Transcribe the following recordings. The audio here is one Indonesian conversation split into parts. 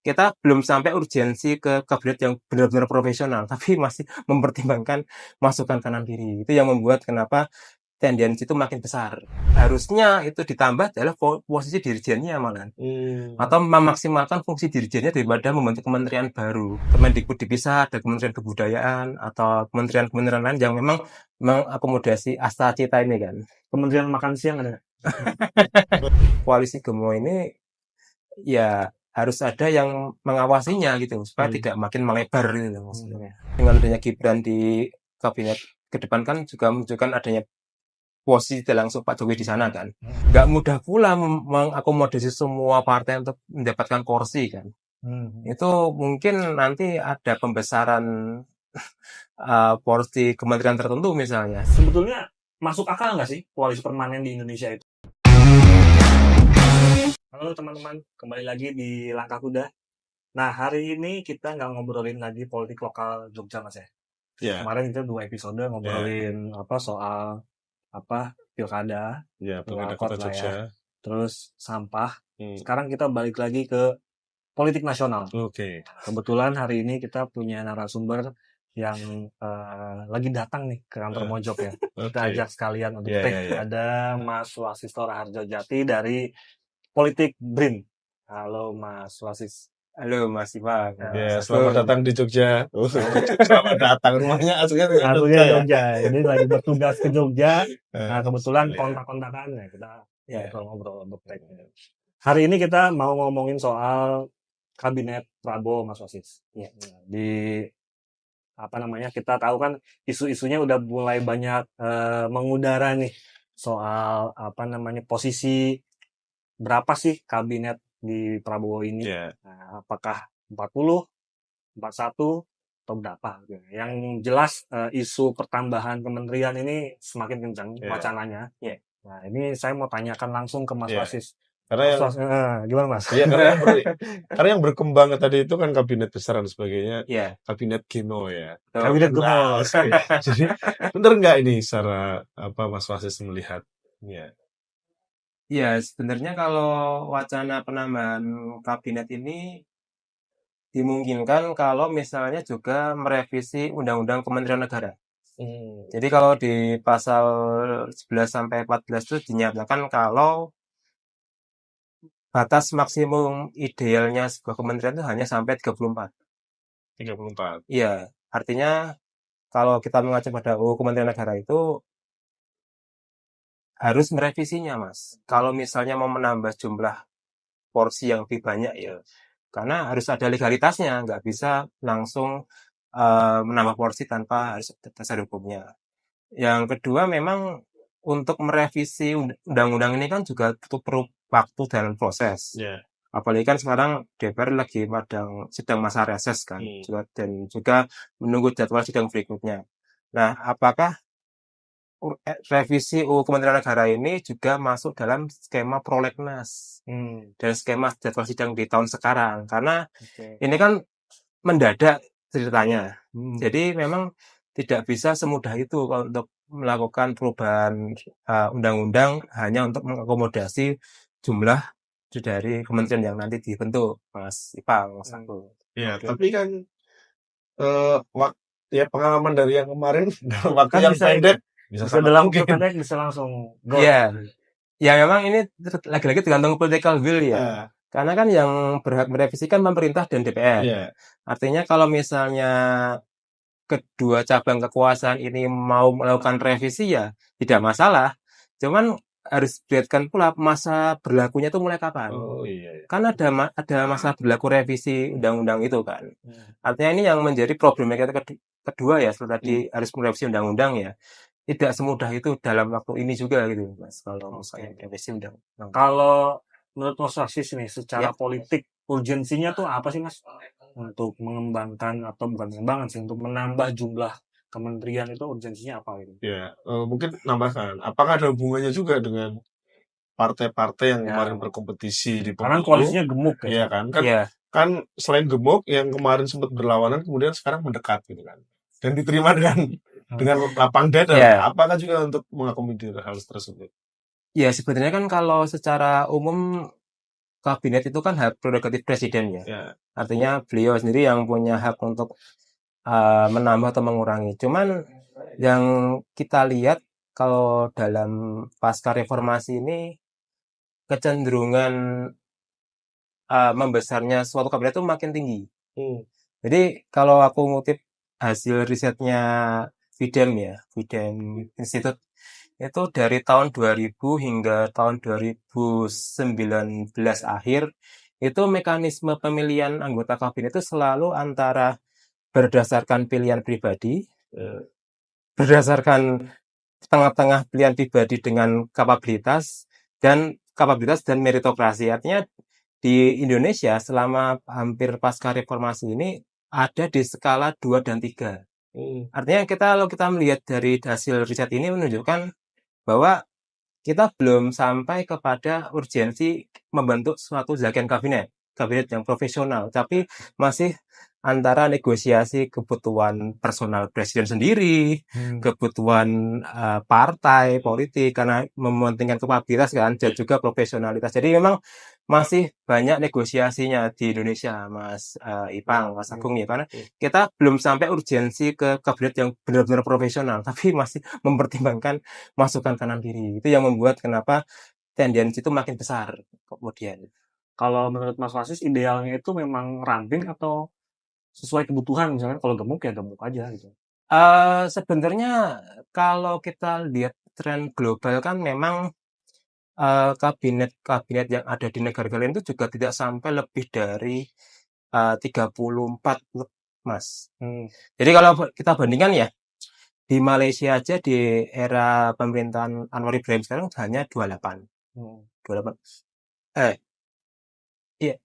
kita belum sampai urgensi ke kabinet yang benar-benar profesional, tapi masih mempertimbangkan masukan kanan kiri. Itu yang membuat kenapa tendensi itu makin besar. Harusnya itu ditambah adalah posisi dirjennya malah. Atau memaksimalkan fungsi dirjennya daripada membentuk kementerian baru. Kemendikbud dipisah, ada Kementerian Kebudayaan, atau kementerian-kementerian lain yang memang mengakomodasi asta cita ini kan. Kementerian makan siang ada nggak? Koalisi Gemo ini ya harus ada yang mengawasinya gitu supaya tidak makin melebar gitu maksudnya. Dengan adanya Gibran di kabinet ke depan kan juga menunjukkan adanya posisi langsung Pak Jokowi di sana kan. Nggak mudah pula mengakomodasi semua partai untuk mendapatkan kursi kan. Itu mungkin nanti ada pembesaran porsi kementerian tertentu misalnya. Sebetulnya masuk akal nggak sih koalisi permanen di Indonesia itu? Halo teman-teman, kembali lagi di Langkah Kuda. Nah, hari ini kita nggak ngobrolin lagi politik lokal Jogja, Mas ya. Kemarin kita 2 episode ngobrolin soal pilkada, Pilkada Pilwalkot Kota lah ya. Jogja. Terus sampah. Sekarang kita balik lagi ke politik nasional. Oke. Kebetulan hari ini kita punya narasumber yang lagi datang nih ke kantor Mojok ya. Kita ajak sekalian untuk Ada Mas Wasisto Raharjojati dari Politik BRIN. Halo Mas Wasis. Halo Mas Iwan. Selamat datang di Jogja. Selamat datang, rumahnya aslinya Jogja. Ini lagi bertugas ke Jogja. Nah, kebetulan kontak-kontakan ya kita ngobrol break. Hari ini kita mau ngomongin soal kabinet Prabowo, Mas Wasis. Kita tahu kan isu-isunya udah mulai banyak mengudara nih soal posisi berapa sih kabinet di Prabowo ini? Nah, apakah 40, 41 atau berapa? Yang jelas isu pertambahan kementerian ini semakin kencang wacananya. Nah, ini saya mau tanyakan langsung ke Mas Wasis. Gimana Mas? Karena yang berkembang tadi itu kan kabinet besar dan sebagainya. Kabinet Gemo ya. Kabinet Gemo. Jadi benar nggak ini secara Mas Wasis melihat? Ya, sebenarnya kalau wacana penambahan kabinet ini dimungkinkan kalau misalnya juga merevisi Undang-Undang Kementerian Negara. Jadi kalau di pasal 11 sampai 14 itu dinyatakan kalau batas maksimum idealnya sebuah kementerian itu hanya sampai 34. 34. Iya, artinya kalau kita mengacu pada UU Kementerian Negara itu harus merevisinya, Mas. Kalau misalnya mau menambah jumlah porsi yang lebih banyak ya, karena harus ada legalitasnya, nggak bisa langsung menambah porsi tanpa harus dasar hukumnya. Yang kedua memang untuk merevisi undang-undang ini kan juga perlu waktu dan proses. Apalagi kan sekarang DPR lagi sedang masa reses kan, dan juga menunggu jadwal sidang berikutnya. Nah, apakah revisi UU Kementerian Negara ini juga masuk dalam skema prolegnas dan skema jadwal sidang di tahun sekarang? Karena ini kan mendadak ceritanya. Jadi memang tidak bisa semudah itu untuk melakukan perubahan undang-undang hanya untuk mengakomodasi jumlah dari kementerian yang nanti dibentuk, Mas Ipang, Mas Aku. Tapi kan pengalaman dari yang kemarin dalam waktu yang pendek bisa dalam pendek bisa langsung go. Ya memang ini lagi-lagi tergantung political will ya. Karena kan yang berhak merevisikan pemerintah dan DPR. Artinya kalau misalnya kedua cabang kekuasaan ini mau melakukan revisi ya tidak masalah. Cuman harus dilihatkan pula masa berlakunya itu mulai kapan. Kan ada masa berlaku revisi undang-undang itu kan. Artinya ini yang menjadi problematika kedua ya, seperti tadi harus merevisi undang-undang ya. Tidak semudah itu dalam waktu ini juga gitu, Mas. Kalau misalnya revisi undang-undang. Kalau menurut Mas Wasis nih, secara politik urgensinya tuh apa sih Mas? Untuk mengembangkan atau bukan mengembangkan sih, untuk menambah jumlah kementerian itu urgensinya apa gitu? Mungkin nambahkan. Apakah ada hubungannya juga dengan partai-partai yang kemarin berkompetisi di pemilu? Karena koalisinya gemuk ya. Kan selain gemuk yang kemarin sempat berlawanan kemudian sekarang mendekat gitu kan. Dan diterima dengan lapang dada. Apakah juga untuk mengakomodir hal tersebut? Ya sebenarnya kan kalau secara umum kabinet itu kan hak prerogatif presiden ya. Ya. Artinya beliau sendiri yang punya hak untuk menambah atau mengurangi. Cuman yang kita lihat kalau dalam pasca reformasi ini kecenderungan membesarnya suatu kabinet itu makin tinggi. Jadi kalau aku ngutip hasil risetnya Videm ya, Videm Institute, itu dari tahun 2000 hingga tahun 2019 akhir, itu mekanisme pemilihan anggota kabinet itu selalu antara berdasarkan pilihan pribadi, berdasarkan tengah-tengah pilihan pribadi dengan kapabilitas dan meritokrasi. Artinya di Indonesia selama hampir pasca reformasi ini ada di skala 2 dan 3. Artinya kalau kita melihat dari hasil riset ini menunjukkan bahwa kita belum sampai kepada urgensi membentuk suatu zaken kabinet yang profesional, tapi masih antara negosiasi kebutuhan personal presiden sendiri, kebutuhan partai politik karena mementingkan kapabilitas kan, dan juga profesionalitas. Jadi memang masih banyak negosiasinya di Indonesia, Mas Ipang, Mas Agung ya, karena kita belum sampai urgensi ke kabinet yang benar-benar profesional, tapi masih mempertimbangkan masukan kanan kiri. Itu yang membuat kenapa tendensi itu makin besar kemudian. Kalau menurut Mas Wasis idealnya itu memang ramping atau sesuai kebutuhan, misalnya kalau gemuk ya gemuk aja gitu. Sebenarnya kalau kita lihat tren global kan memang kabinet yang ada di negara lain itu juga tidak sampai lebih dari 34, Mas. Jadi kalau kita bandingkan ya, di Malaysia aja di era pemerintahan Anwar Ibrahim sekarang hanya 28. 28. Iya.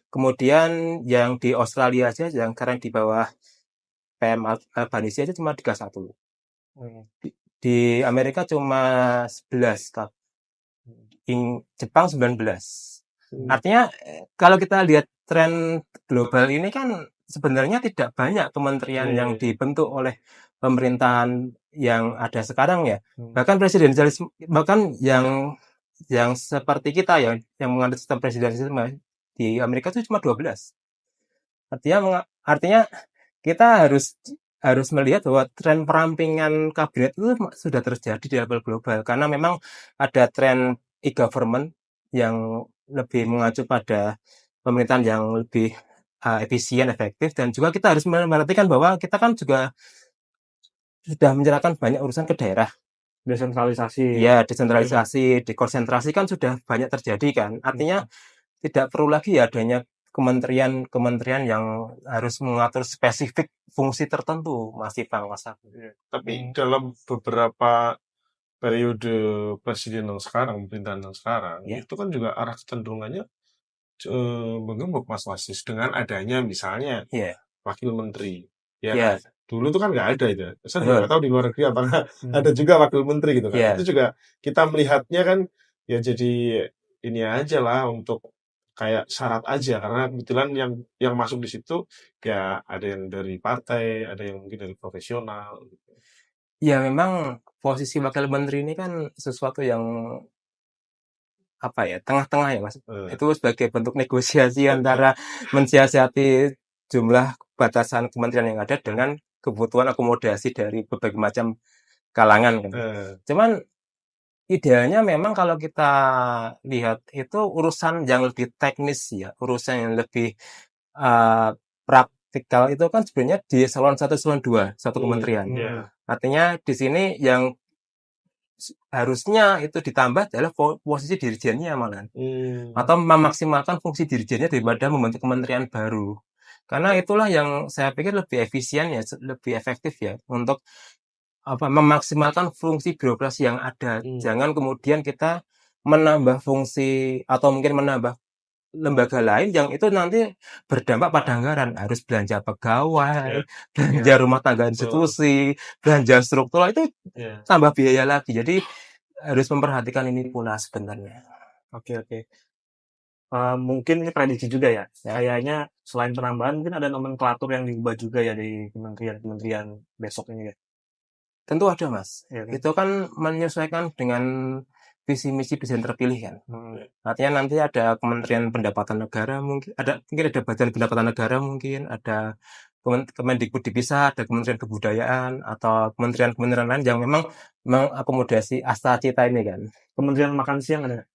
Kemudian yang di Australia aja yang sekarang di bawah PM Albanese aja cuma 31. Di Amerika cuma 11. Jepang 19. Artinya kalau kita lihat tren global ini kan sebenarnya tidak banyak kementerian yang dibentuk oleh pemerintahan yang ada sekarang ya. Bahkan presidensialisme, bahkan yang seperti kita yang menganut sistem presidensialisme di Amerika itu cuma 12. Artinya kita harus melihat bahwa tren perampingan kabinet itu sudah terjadi di level global karena memang ada tren e-government yang lebih mengacu pada pemerintahan yang lebih efisien, efektif, dan juga kita harus memperhatikan bahwa kita kan juga sudah menyerahkan banyak urusan ke daerah. Desentralisasi. Ya, desentralisasi, dekonsentrasi kan sudah banyak terjadi kan. Artinya tidak perlu lagi adanya kementerian yang harus mengatur spesifik fungsi tertentu, masih Bang Wasak. Tapi dalam beberapa periode presiden yang sekarang, pemerintahan yang sekarang, itu kan juga arah kecenderungannya menggemuk Mas Wasis dengan adanya misalnya wakil menteri. Ya, dulu tuh kan nggak ada itu. Saya juga nggak tahu di luar negeri apakah ada juga wakil menteri gitu kan. Itu juga kita melihatnya kan ya jadi ini aja lah untuk kayak syarat aja karena kebetulan yang masuk di situ ya ada yang dari partai, ada yang mungkin dari profesional gitu. Ya memang posisi wakil menteri ini kan sesuatu yang tengah-tengah ya Mas. Itu sebagai bentuk negosiasi antara mensiasati jumlah batasan kementerian yang ada dengan kebutuhan akomodasi dari berbagai macam kalangan kan. Cuman idealnya memang kalau kita lihat itu urusan yang lebih teknis ya, urusan yang lebih praktikal itu kan sebenarnya di eselon 1, eselon 2, satu kementerian. Artinya di sini yang harusnya itu ditambah adalah posisi dirjennya malah. Atau memaksimalkan fungsi dirjennya daripada membentuk kementerian baru. Karena itulah yang saya pikir lebih efisien ya, lebih efektif ya untuk memaksimalkan fungsi birokrasi yang ada. Jangan kemudian kita menambah fungsi atau mungkin menambah lembaga lain yang itu nanti berdampak pada anggaran, harus belanja pegawai, belanja rumah tangga institusi, belanja struktural, itu tambah biaya lagi. Jadi harus memperhatikan ini pula sebenarnya. Oke. Mungkin ini prediksi juga ya. Kayaknya selain penambahan mungkin ada nomenklatur yang diubah juga ya di kementerian besok ini ya. Tentu ada Mas. Itu kan menyesuaikan dengan visi misi presiden terpilih kan. Artinya nanti ada Kementerian Pendapatan Negara mungkin ada Badan Pendapatan Negara mungkin, ada Kemendikbud dipisah, ada Kementerian Kebudayaan atau kementerian-kementerian lain yang memang mengakomodasi asta cita ini kan. Kementerian makan siang ada nggak?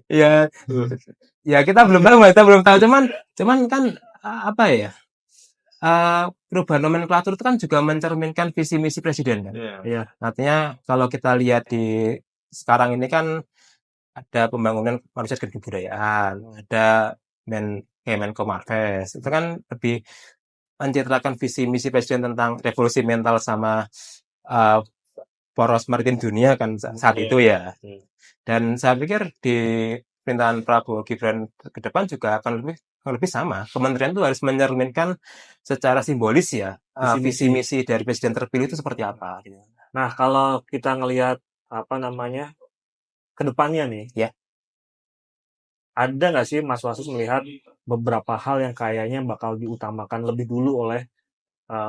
Ya, ya kita belum tahu. Cuman kan apa ya? Perubahan nomenklatur itu kan juga mencerminkan visi misi presiden kan. Iya. Artinya kalau kita lihat di sekarang ini kan ada pembangunan manusia dan kebudayaan, ada Menko Marves, itu kan lebih mencitrakan visi misi presiden tentang revolusi mental sama poros maritim dunia kan saat itu ya. Dan saya pikir di pemerintahan Prabowo Gibran ke depan juga akan lebih sama. Kementerian itu harus mencerminkan secara simbolis ya visi misi dari presiden terpilih itu seperti apa. Nah, kalau kita ngelihat ke depannya nih, ya, ada nggak sih Mas Wasus melihat beberapa hal yang kayaknya bakal diutamakan lebih dulu oleh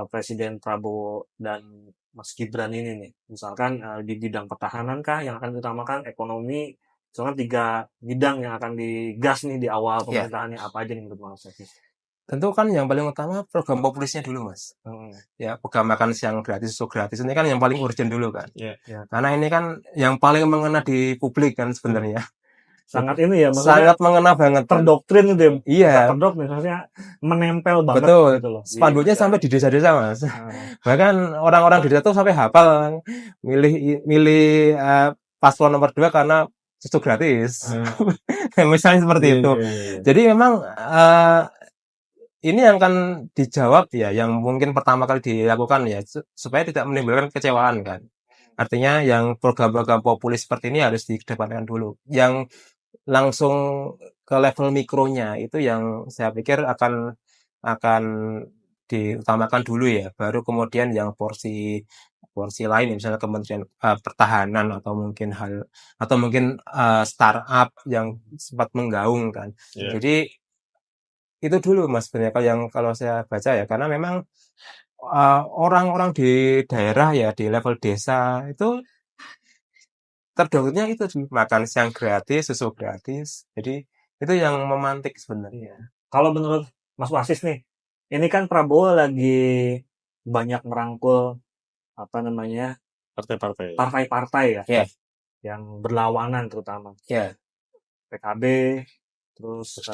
Presiden Prabowo dan Mas Gibran ini nih? Misalkan di bidang pertahanan kah yang akan diutamakan, ekonomi, soalnya 3 bidang yang akan digas nih di awal pemerintahannya, apa aja nih menurut Mas Wasus? Tentu kan yang paling utama program populisnya dulu, Mas. Ya, program makan siang gratis, susu gratis ini kan yang paling urgent dulu kan. Karena ini kan yang paling mengena di publik kan sebenarnya. Sangat ini ya, sangat mengena banget. Terdoktrin gitu ya. Iya. Terdoktrin, maksudnya menempel banget. Betul. Gitu loh. Spanduknya sampai di desa-desa, Mas. Bahkan orang-orang di desa tuh sampai hafal milih paslon nomor 2 karena susu gratis. Misalnya seperti itu. Jadi memang ini yang akan dijawab ya, yang mungkin pertama kali dilakukan ya, supaya tidak menimbulkan kecewaan kan. Artinya yang program-program populis seperti ini harus dikedepankan dulu. Yang langsung ke level mikronya itu yang saya pikir akan diutamakan dulu ya. Baru kemudian yang porsi lain, misalnya Kementerian Pertahanan atau mungkin startup yang sempat menggaung kan. Jadi itu dulu Mas sebenarnya kalau saya baca ya, karena memang orang-orang di daerah ya, di level desa itu terdoktrinnya itu makan siang gratis, susu gratis. Jadi itu yang memantik sebenarnya. Kalau menurut Mas Wasis nih, ini kan Prabowo lagi banyak merangkul partai-partai ya, yang berlawanan terutama. PKB, terus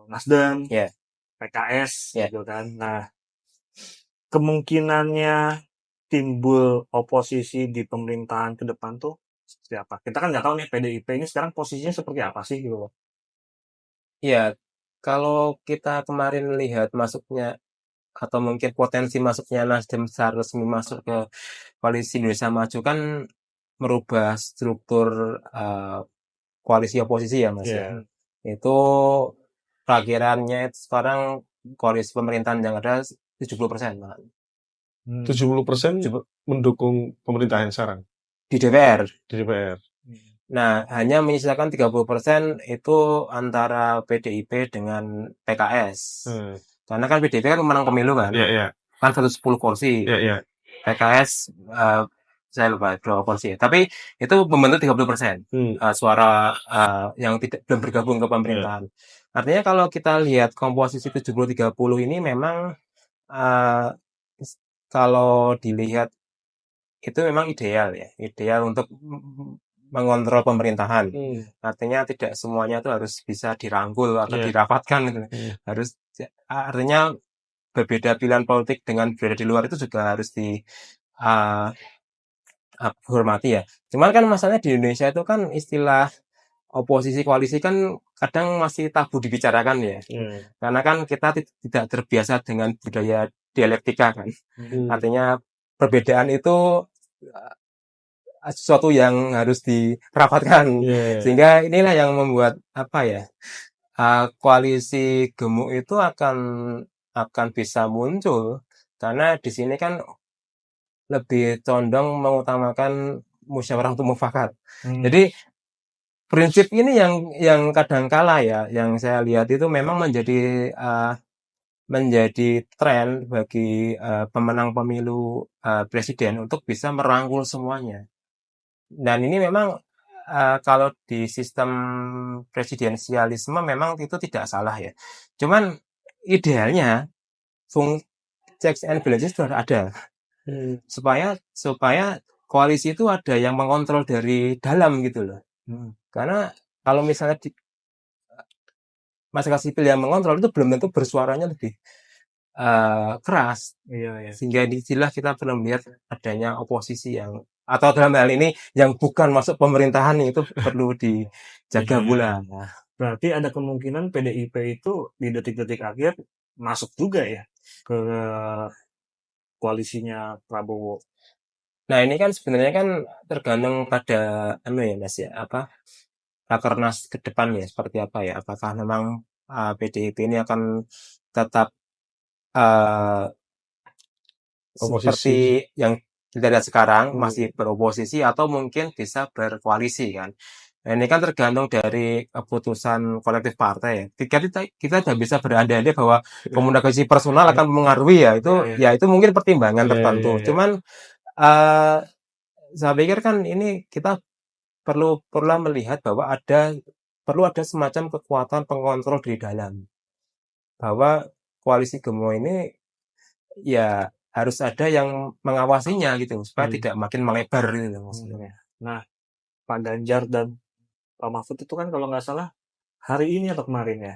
Nasdem, PKS, gitu kan. Nah, kemungkinannya timbul oposisi di pemerintahan ke depan tuh seperti apa? Kita kan nggak tahu nih PDIP ini sekarang posisinya seperti apa sih gitu loh. Iya, kalau kita kemarin lihat masuknya atau mungkin potensi masuknya Nasdem secara resmi masuk ke Koalisi Indonesia Maju kan merubah struktur koalisi oposisi ya Mas. Itu perakhirannya sekarang koalisi pemerintahan yang ada 70%. 70% mendukung pemerintahan sekarang di DPR. Nah, hanya menyisakan 30% itu antara PDIP dengan PKS. Karena kan PDIP kan menang pemilu kan. Kan 110 kursi. PKS saya lupa berapa kursi ya. Tapi itu membentuk 30% suara yang belum bergabung ke pemerintahan. Artinya kalau kita lihat komposisi 70-30 ini memang kalau dilihat itu memang ideal ya. Ideal untuk mengontrol pemerintahan. Artinya tidak semuanya itu harus bisa dirangkul atau dirapatkan gitu. Artinya berbeda pilihan politik dengan berada di luar itu juga harus dihormati ya. Cuman kan masalahnya di Indonesia itu kan istilah oposisi koalisi kan kadang masih tabu dibicarakan ya. Karena kan kita tidak terbiasa dengan budaya dialektika kan. Artinya perbedaan itu sesuatu yang harus dirapatkan. Sehingga inilah yang membuat koalisi gemuk itu akan bisa muncul karena di sini kan lebih condong mengutamakan musyawarah untuk mufakat. Jadi prinsip ini yang kadang kala ya, yang saya lihat itu memang menjadi tren bagi pemenang pemilu presiden untuk bisa merangkul semuanya. Dan ini memang kalau di sistem presidensialisme memang itu tidak salah ya. Cuman idealnya checks and balances itu harus ada supaya koalisi itu ada yang mengontrol dari dalam gitu loh. Karena kalau misalnya masyarakat sipil yang mengontrol itu belum tentu bersuaranya lebih keras. Sehingga disinilah kita perlu melihat adanya oposisi yang atau dalam hal ini yang bukan masuk pemerintahan itu perlu dijaga pula. Berarti ada kemungkinan PDIP itu di detik-detik akhir masuk juga ya ke koalisinya Prabowo. Nah ini kan sebenarnya kan tergantung pada ya Mas ya, rakernas ke depan ya seperti apa ya, apakah memang PDIP ini akan tetap seperti yang kita lihat sekarang masih beroposisi atau mungkin bisa berkoalisi kan. Nah, ini kan tergantung dari keputusan kolektif partai ya. Kita tidak bisa berandai-andai bahwa komunikasi personal akan mempengaruhi ya. Itu mungkin pertimbangan tertentu. Cuman saya pikir kan ini kita perlu melihat bahwa perlu ada semacam kekuatan pengontrol di dalam. Bahwa koalisi Gemo ini ya harus ada yang mengawasinya gitu supaya tidak makin melebar gitu maksudnya. Nah, Pak Ganjar dan Pak Mahfud itu kan kalau nggak salah hari ini atau kemarin ya,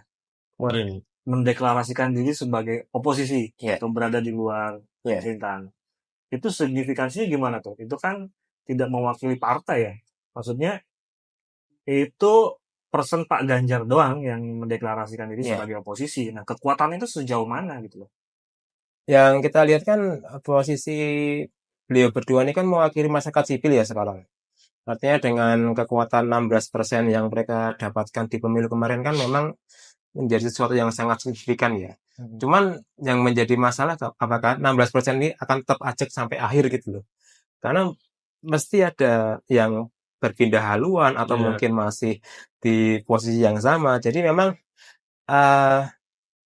mendeklarasikan diri sebagai oposisi atau berada di luar pemerintahan. Itu signifikansinya gimana tuh? Itu kan tidak mewakili partai ya. Maksudnya itu person Pak Ganjar doang yang mendeklarasikan diri sebagai oposisi. Nah, kekuatannya itu sejauh mana gitu loh? Yang kita lihat kan posisi beliau berdua ini kan mewakili masyarakat sipil ya sekarang. Artinya dengan kekuatan 16% yang mereka dapatkan di pemilu kemarin kan memang menjadi sesuatu yang sangat signifikan ya. Cuman yang menjadi masalah apakah 16% ini akan tetap ajak sampai akhir gitu loh. Karena mesti ada yang berpindah haluan atau mungkin masih di posisi yang sama. Jadi memang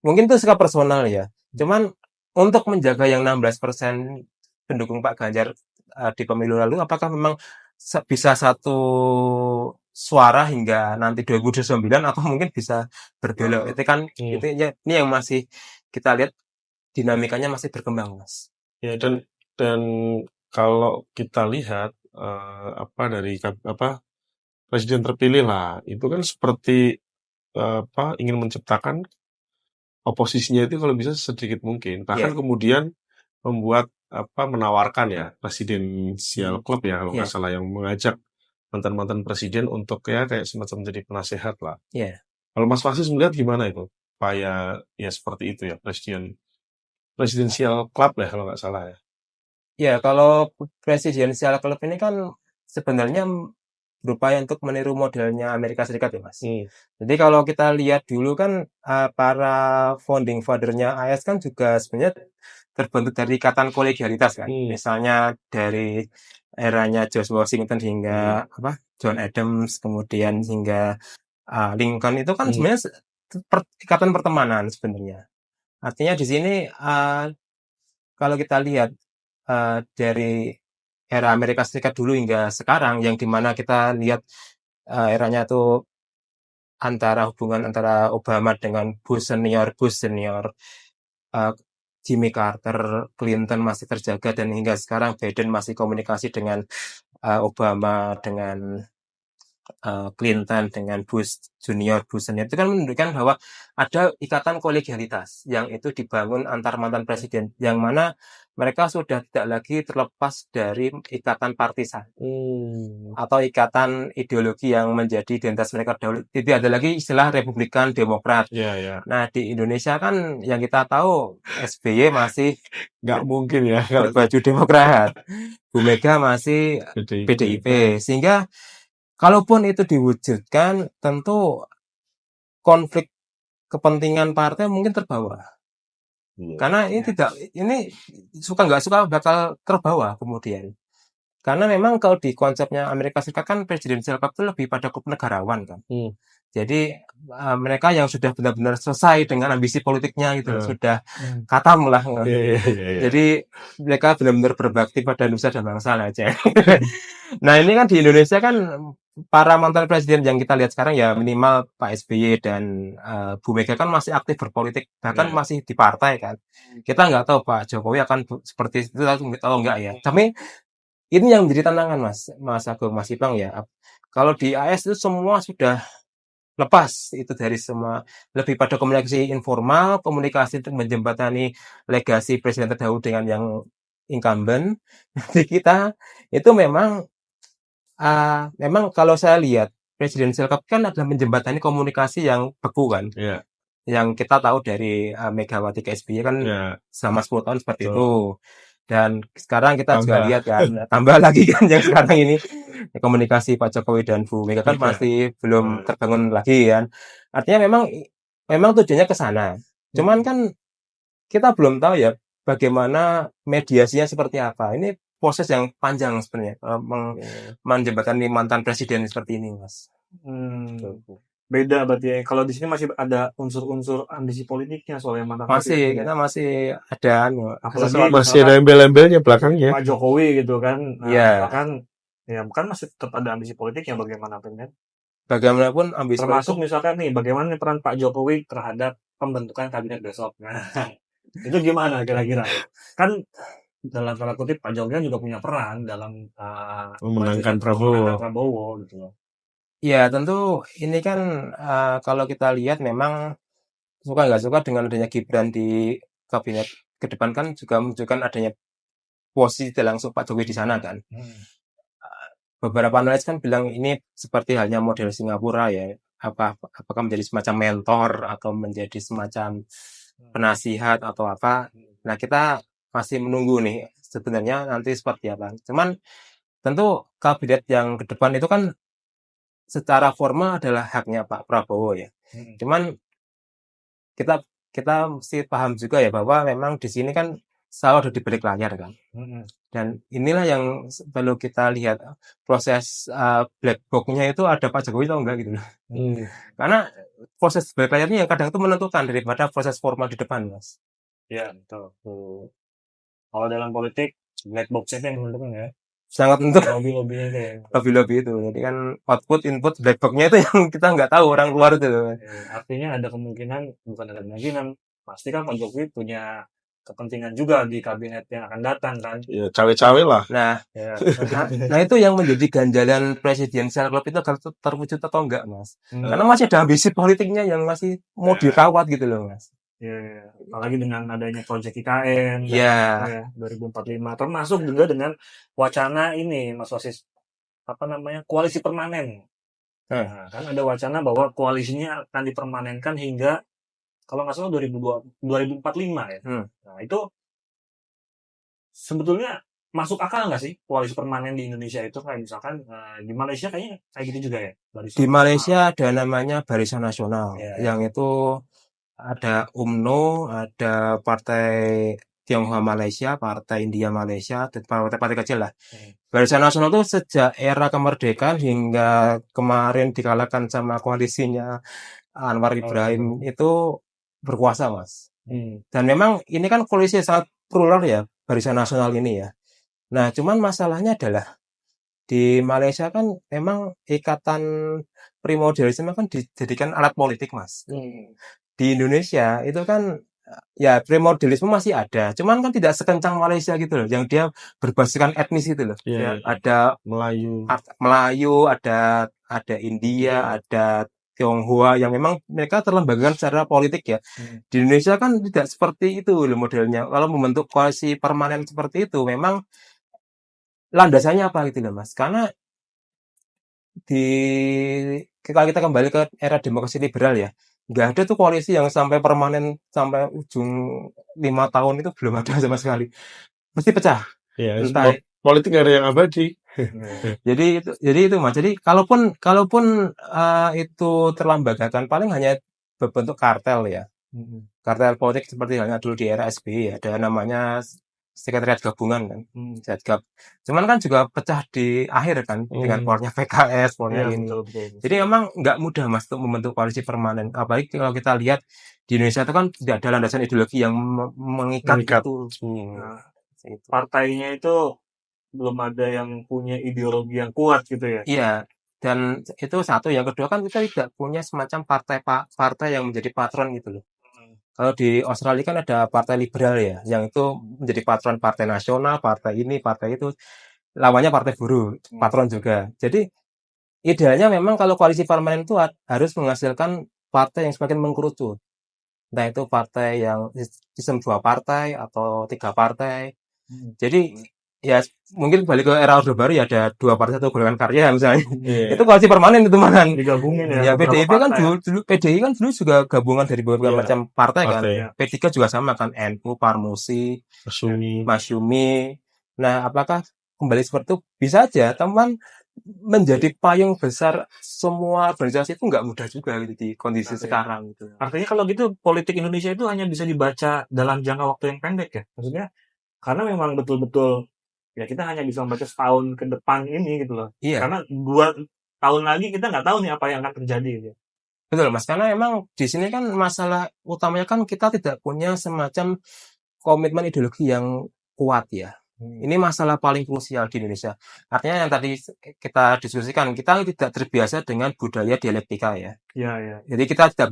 mungkin itu sikap personal ya. Cuman untuk menjaga yang 16% pendukung Pak Ganjar di pemilu lalu, apakah memang bisa satu suara hingga nanti 2029 atau mungkin bisa berbelok? Itu kan ini yang masih kita lihat dinamikanya masih berkembang, Mas. Ya, dan kalau kita lihat dari presiden terpilih lah, itu kan seperti ingin menciptakan oposisinya itu kalau bisa sedikit mungkin. Bahkan kemudian membuat menawarkan ya presidensial club ya kalau nggak salah, yang mengajak mantan-mantan presiden untuk kayak semacam jadi penasehat lah. Kalau Mas Fasis melihat gimana itu? Supaya ya seperti itu ya presidensial club ya kalau nggak salah ya. Ya, kalau presidensial club ini kan sebenarnya berupaya untuk meniru modelnya Amerika Serikat ya Mas. Jadi kalau kita lihat dulu kan para founding father-nya AS kan juga sebenarnya terbentuk dari ikatan kolegialitas kan. Misalnya dari eranya George Washington hingga John Adams, kemudian hingga Lincoln itu kan sebenarnya ikatan pertemanan sebenarnya. Artinya di sini kalau kita lihat dari era Amerika Serikat dulu hingga sekarang, yang dimana kita lihat eranya itu hubungan antara Obama dengan Bush senior, Jimmy Carter, Clinton masih terjaga, dan hingga sekarang Biden masih komunikasi dengan Obama, dengan Clinton, dengan Bush junior, Bush senior. Itu kan menunjukkan bahwa ada ikatan kolegialitas yang itu dibangun antar mantan presiden, yang mana mereka sudah tidak lagi terlepas dari ikatan partisan atau ikatan ideologi yang menjadi identitas mereka dahulu. Tidak ada lagi istilah Republikan, Demokrat. Nah, di Indonesia kan yang kita tahu SBY masih nggak mungkin ya berbaju Demokrat, Bu Mega masih PDIP, sehingga kalaupun itu diwujudkan, tentu konflik kepentingan partai mungkin terbawa. Karena ini suka nggak suka bakal terbawa kemudian. Karena memang kalau di konsepnya Amerika Serikat kan presidensial club itu lebih pada klub negarawan kan. Jadi mereka yang sudah benar-benar selesai dengan ambisi politiknya gitu, Eh. sudah katam lah. Iya. Jadi mereka benar-benar berbakti pada nusa dan bangsa lah aja. Nah ini kan di Indonesia kan para mantan presiden yang kita lihat sekarang ya minimal Pak SBY dan Bu Mega kan masih aktif berpolitik, bahkan masih di partai kan. Kita nggak tahu Pak Jokowi akan seperti itu atau enggak ya. Tapi ini yang menjadi tantangan Mas Agung, Mas Ipang ya. Kalau di AS itu semua sudah lepas itu dari semua, lebih pada komunikasi informal, komunikasi untuk menjembatani legasi presiden terdahulu dengan yang incumbent. Di kita itu memang kalau saya lihat Presidential Club kan adalah menjembatani komunikasi yang beku kan. Iya. Yang kita tahu dari Megawati ke SBY kan selama 10 tahun seperti itu. Dan sekarang kita juga lihat kan, tambah lagi kan yang sekarang ini komunikasi Pak Jokowi dan Bu Mega kan masih belum terbangun lagi kan. Artinya memang tujuannya ke sana. Cuman kan kita belum tahu ya bagaimana mediasinya seperti apa. Ini proses yang panjang sebenarnya menjembatani mantan presiden seperti ini, Mas. Beda berarti ya. Kalau di sini masih ada unsur-unsur ambisi politiknya soalnya mantan presiden. Kita masih ada apalagi masih ada embel-embelnya belakangnya. Pak Jokowi gitu kan. Iya. Kan masih tetap ada ambisi politiknya bagaimanapun kan. Bagaimanapun ambisi termasuk misalkan nih bagaimana peran Pak Jokowi terhadap pembentukan kabinet besok. Nah, itu gimana kira-kira? Kan dalam tanda kutip Pak Jokowi juga punya peran dalam memenangkan Prabowo gitu loh. Ya tentu ini kan kalau kita lihat memang suka nggak suka dengan adanya Gibran di kabinet ke depan kan juga menunjukkan adanya posisi langsung Pak Jokowi di sana kan. Beberapa analis kan bilang ini seperti halnya model Singapura ya. Apakah menjadi semacam mentor atau menjadi semacam penasihat atau apa. Nah kita masih menunggu nih sebenarnya nanti seperti apa. Cuman tentu kabinet yang ke depan itu kan secara formal adalah haknya Pak Prabowo ya. Cuman kita mesti paham juga ya bahwa memang di sini kan selalu ada di balik layar kan. Dan inilah yang perlu kita lihat proses black box-nya itu ada Pak Jokowi atau enggak gitu loh. Karena proses balik layarnya yang kadang itu menentukan daripada proses formal di depan, Mas. Ya, betul. Kalau dalam politik black box-nya yang menentukan ya. Sangat untuk lobby-lobbynya itu ya. Lobby-lobby itu. Jadi kan output, input, black box-nya itu yang kita nggak tahu orang luar itu. Artinya ada kemungkinan, bukan ada kemungkinan, pasti kan Pak Jokowi punya kepentingan juga di kabinet yang akan datang kan. Ya, cawe-cawe lah. Nah, nah itu yang menjadi ganjalan Presidential Club itu akan terwujud atau enggak, Mas? Karena masih ada ambisi politiknya yang masih mau dirawat gitu loh, Mas. Ya, apalagi dengan adanya proyek IKN 2045, termasuk juga dengan wacana ini, Mas Wasis, koalisi permanen. Nah, kan ada wacana bahwa koalisinya akan dipermanenkan hingga kalau nggak salah 2045 ya. Nah itu sebetulnya masuk akal nggak sih koalisi permanen di Indonesia itu kayak misalkan di Malaysia kayaknya kayak gitu juga ya. Di Malaysia ada namanya Barisan Nasional yang itu ada UMNO, ada Partai Tionghoa Malaysia, Partai India Malaysia, dan partai-partai kecil lah. Barisan Nasional itu sejak era kemerdekaan hingga kemarin dikalahkan sama koalisinya Anwar Ibrahim itu berkuasa, Mas. Dan memang ini kan koalisi sangat plural ya, Barisan Nasional ini ya. Nah, cuman masalahnya adalah di Malaysia kan memang ikatan primordialisme kan dijadikan alat politik, Mas. Di Indonesia itu kan ya primordialisme masih ada, cuman kan tidak sekencang Malaysia gitu loh, yang dia berbasiskan etnis itu loh. Ada Melayu, ada India, ada Tionghoa yang memang mereka terlembagakan secara politik ya. Di Indonesia kan tidak seperti itu loh modelnya. Kalau membentuk koalisi permanen seperti itu memang landasannya apa gitu loh, Mas? Karena kalau kita kembali ke era demokrasi liberal ya, nggak ada tuh koalisi yang sampai permanen sampai ujung 5 tahun itu belum ada sama sekali. Mesti pecah. Ya, politik ada yang abadi. jadi itu Mas. Jadi kalaupun itu terlambagakan paling hanya berbentuk kartel ya. Kartel politik seperti halnya dulu di era SBY ya. Ada namanya sekretariat gabungan kan, Setgab. Cuman kan juga pecah di akhir kan, dengan keluarnya PKS, keluarnya ini. Betul. Jadi memang nggak mudah mas untuk membentuk koalisi permanen. Apalagi kalau kita lihat di Indonesia itu kan tidak ada landasan ideologi yang mengikat itu. Nah, partainya itu belum ada yang punya ideologi yang kuat gitu ya. Iya. Dan itu satu. Yang kedua kan kita tidak punya semacam partai yang menjadi patron gitu loh. Kalau di Australia kan ada partai liberal ya, yang itu menjadi patron partai nasional, partai ini, partai itu. Lawannya partai buruh, patron juga. Jadi idealnya memang kalau koalisi permanen itu harus menghasilkan partai yang semakin mengkerucut. Nah itu partai yang sistem 2 partai atau 3 partai. Jadi ya mungkin balik ke era Orde Baru ya ada 2 partai atau golongan karya misalnya. Itu koalisi permanen itu malah. Digabungin ya. Ya PDIP kan dulu PDI kan dulu juga gabungan dari beberapa macam partai kan. P3 juga sama kan, NU, Parmusi, Masyumi. Nah, apakah kembali seperti itu? Bisa aja teman menjadi payung besar semua organisasi itu nggak mudah juga gitu di kondisi sekarang gitu. Artinya kalau gitu politik Indonesia itu hanya bisa dibaca dalam jangka waktu yang pendek ya. Maksudnya karena memang betul-betul ya kita hanya bisa membaca setahun ke depan ini gitu loh. Iya. Karena 2 tahun lagi kita nggak tahu nih apa yang akan terjadi gitu. Betul mas, karena emang di sini kan masalah utamanya kan kita tidak punya semacam komitmen ideologi yang kuat ya. Ini masalah paling krusial di Indonesia. Artinya yang tadi kita diskusikan, kita tidak terbiasa dengan budaya dialektika ya. Iya. Jadi kita tidak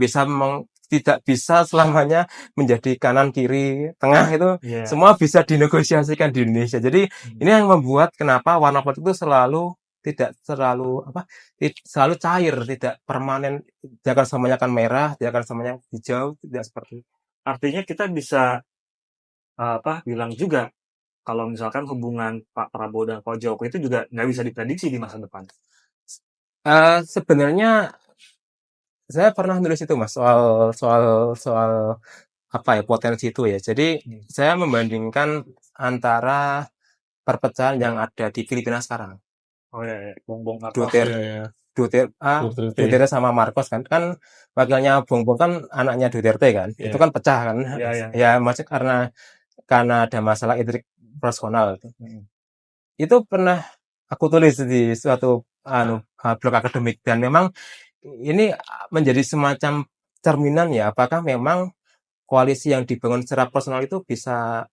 bisa selamanya menjadi kanan kiri tengah itu semua bisa dinegosiasikan di Indonesia. Jadi ini yang membuat kenapa warna politik itu tidak selalu cair, tidak permanen. Dia akan selamanya akan merah, dia akan selamanya hijau, tidak seperti itu. Artinya kita bisa bilang juga kalau misalkan hubungan Pak Prabowo dan Pak Jokowi itu juga nggak bisa diprediksi di masa depan. Sebenarnya saya pernah nulis itu mas soal potensi itu ya. Jadi saya membandingkan antara perpecahan yang ada di Filipina sekarang. Oh ya. Bongbong Duterte sama Marcos kan wakilnya Bongbong kan anaknya Duterte kan. Itu kan pecah kan. Ya maksud karena ada masalah intrik personal. Itu pernah aku tulis di suatu blog akademik dan memang ini menjadi semacam cerminan ya, apakah memang koalisi yang dibangun secara personal itu bisa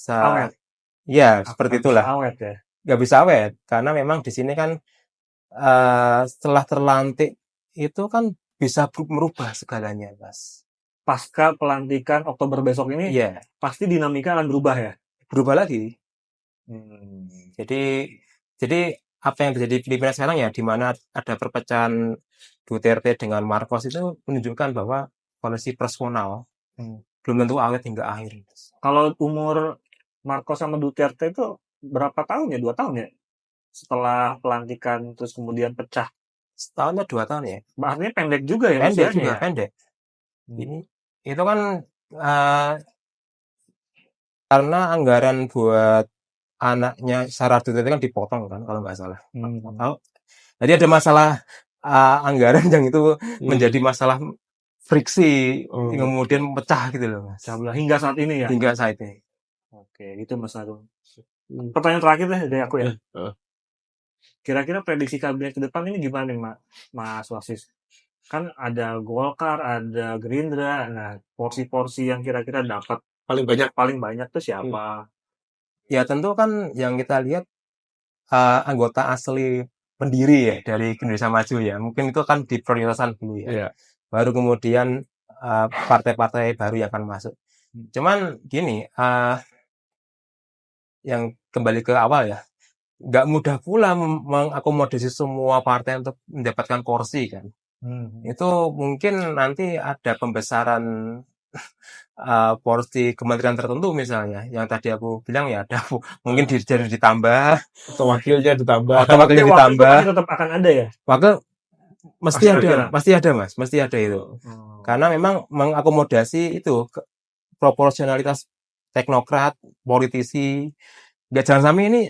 awet. Ya, seperti itulah. Awet ya. Nggak bisa awet karena memang di sini kan setelah terlantik itu kan bisa merubah segalanya, Mas. Pasca pelantikan Oktober besok ini, pasti dinamika akan berubah ya. Berubah lagi. Jadi apa yang terjadi di Filipina sekarang ya, di mana ada perpecahan Duterte dengan Marcos itu menunjukkan bahwa koalisi personal belum tentu awet hingga akhir. Kalau umur Marcos sama Duterte itu berapa tahun ya? 2 tahun ya? Setelah pelantikan terus kemudian pecah. Setahun atau 2 tahun ya? Artinya pendek juga ya? Pendek. Itu kan karena anggaran buat anaknya Sarah Duterte kan dipotong kan kalau nggak salah. Jadi ada masalah anggaran yang itu menjadi masalah friksi kemudian pecah gitu loh mas. Hingga saat ini ya? Hingga saat ini. Oke, itu Mas Agung. Pertanyaan terakhir deh dari aku ya. Kira-kira prediksi kabinet ke depan ini gimana nih Mas Wasis? Kan ada Golkar, ada Gerindra. Nah, porsi-porsi yang kira-kira dapat paling banyak tuh siapa? Ya tentu kan yang kita lihat anggota asli pendiri ya dari Indonesia Maju ya. Mungkin itu kan diprioritaskan dulu ya. Baru kemudian partai-partai baru yang akan masuk. Cuman gini, yang kembali ke awal ya, nggak mudah pula mengakomodasi semua partai untuk mendapatkan kursi kan. Itu mungkin nanti ada pembesaran porsi kementerian tertentu misalnya. Yang tadi aku bilang ya ada mungkin jadi ditambah atau wakilnya ditambah. Wakil tetap akan ada ya. Wakil pasti ada mas, pasti ada itu. Karena memang mengakomodasi itu proporsionalitas teknokrat, politisi. Nggak jangan sampai ini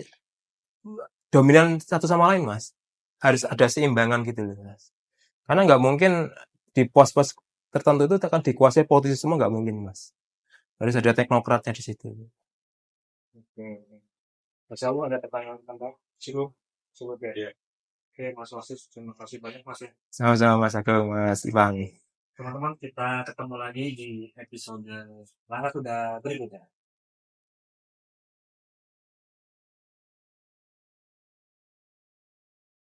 dominan satu sama lain mas. Harus ada seimbangan gitu loh mas. Karena nggak mungkin di pos-pos tertentu itu akan dikuasai politisi semua, nggak mungkin mas. Harus ada teknokratnya di situ. Masya Allah, ada pertanyaan tambah? Cukup. Cukup ya? Iya. Oke, Mas Wasis, terima kasih banyak Mas ya. Sama-sama Mas Agung, Mas Ipang. Teman-teman, kita ketemu lagi di episode Langkah Kuda berikutnya.